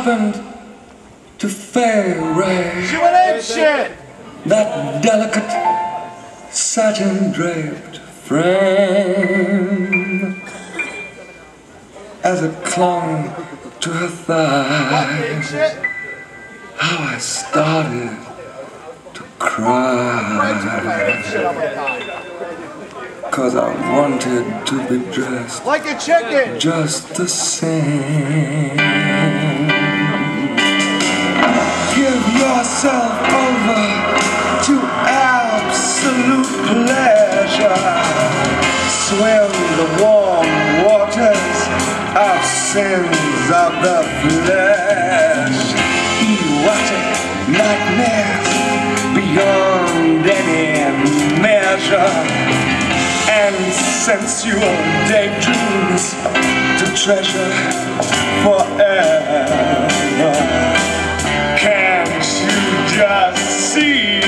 happened to Fairy? She went ape shit! That delicate satin draped frame, as it clung to her thighs, how I started to cry, 'cause I wanted to be dressed like a chicken, just the same. Give yourself over to absolute pleasure. Swim the warm waters of sins of the flesh. Erotic nightmares beyond any measure, and sensual daydreams to treasure forever. Can't you just see?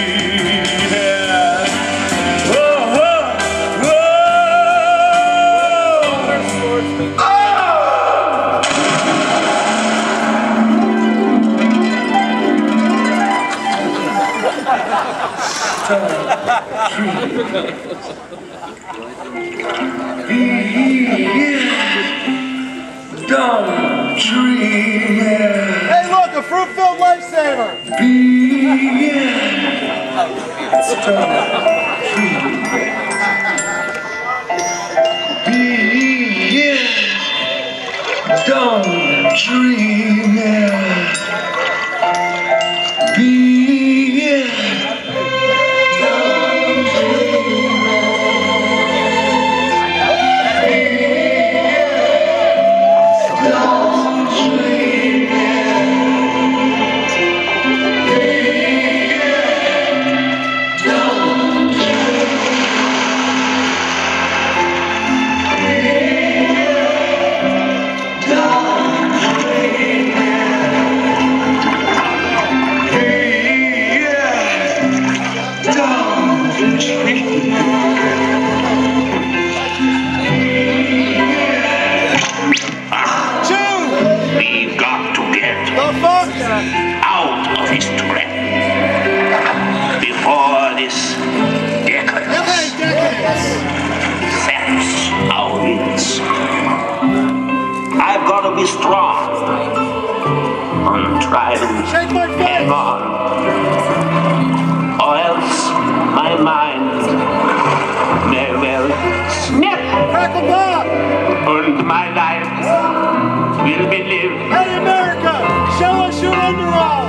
Don't dream it. Hey look, a fruit-filled lifesaver! Be it. Don't dream it. Be it. Don't dream it. Be it. We've got to get out of his trap before this decadence sets our wings. I've got to be strong, untried and on, or else my mind may well snap, and my life will be lived. Hey America, show us your underalls!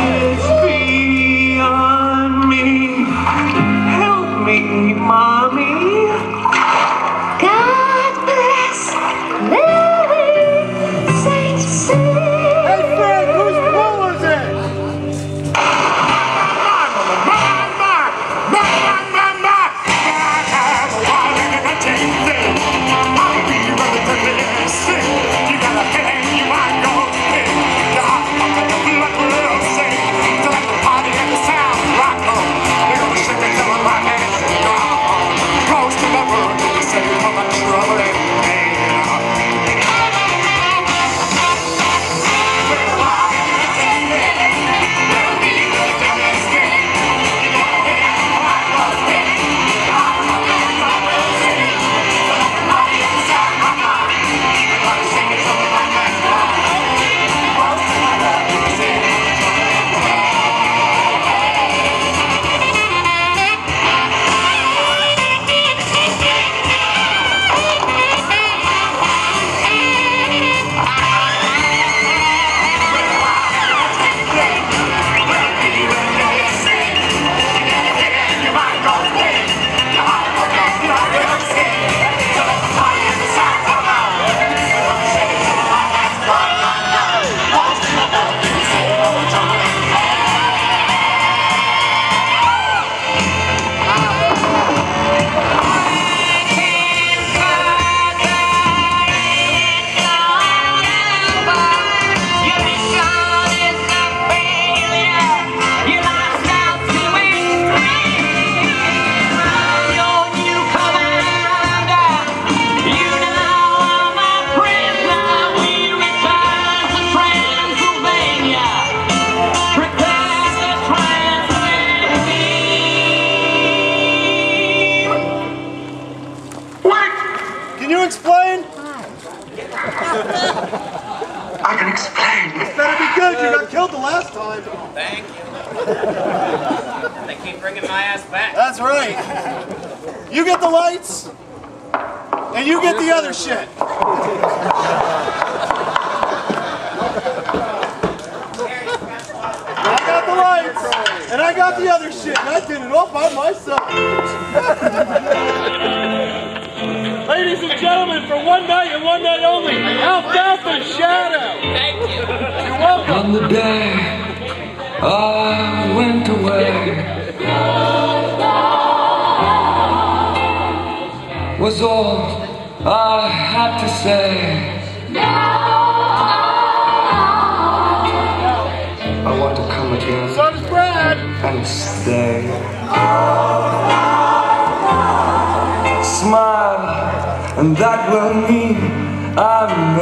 It's beyond me. Help me, Mommy. God bless Mary, Saint Sue. Hey Fred, whose pool is it? I can explain. This better be good. You got killed the last time. Thank you. They keep bringing my ass back. That's right. You get the lights, and you get the other shit. I got the lights, and I got the other shit, and I did it all by myself. Ladies and gentlemen, for one night and one night only, Alfalfa Shadow. Thank you. You're welcome. On the day I went away was all I had to say. I want to come again So does Brad. and stay. Smile, and that will mean I'm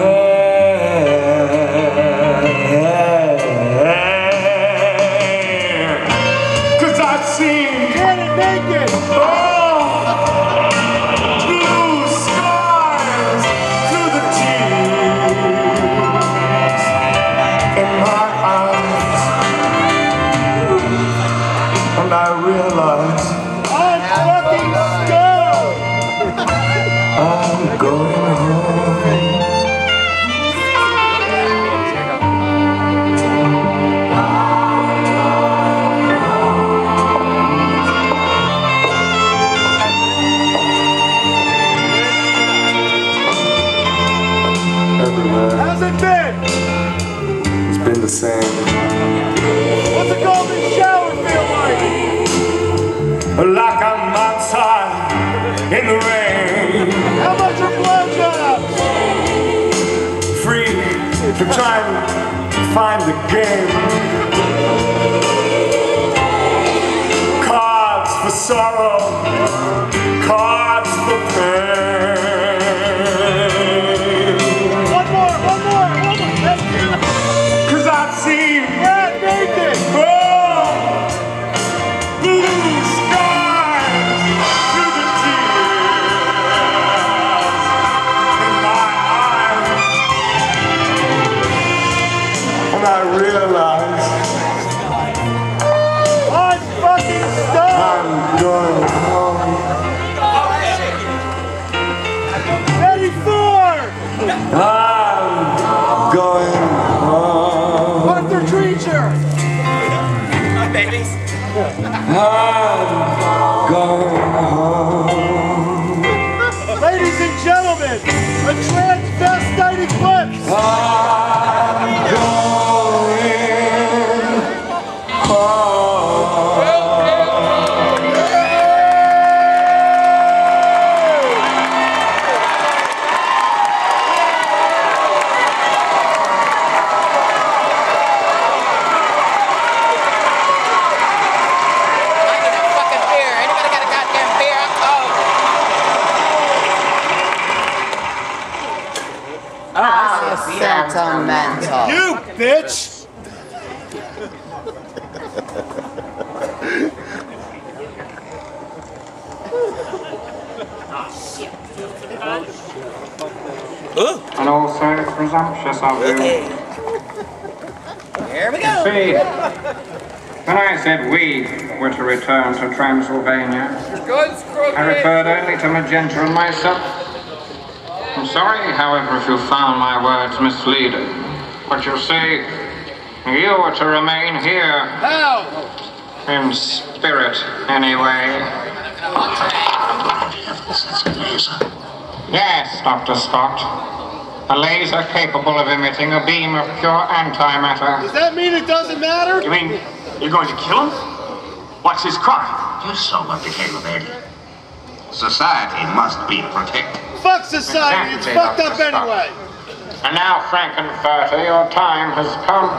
there. 'Cause I've seen Janet naked. blue skies through the tears in my eyes, and I realize I'm fucking stoned. I'm going home. Everywhere How's it been? it's been the same. What's a golden shower feel like? Like I'm outside in the rain, How much are blowjobs? free to try and find the game. Cards for sorrow, cards for pain. One more. Thank you. 'Cause I've seen Brad naked. blue skies through the tears in my eyes, and I realize I'm fucking stoned. I'm going home. Ready for I'm going home. Arthur Treacher. My babies. I'm going home. Ladies and gentlemen, a transvestite eclipse. I'm going home. I need a fucking beer. Anybody got a goddamn beer? Sentimental. You bitch. And also presumptuous of you. Here we go. See, when I said we were to return to Transylvania, I referred only to Magenta and myself. I'm sorry, however, if you found my words misleading. But you see, you were to remain here. How? In spirit, anyway. Yes, Dr. Scott. A laser capable of emitting a beam of pure antimatter. Does that mean it doesn't matter? You mean you're going to kill him? What's his crime? You saw what became of Eddie. Society must be protected. Fuck society. It's Exactly, fucked up Dr. Scott. anyway. And now, Frankenfurter, your time has come.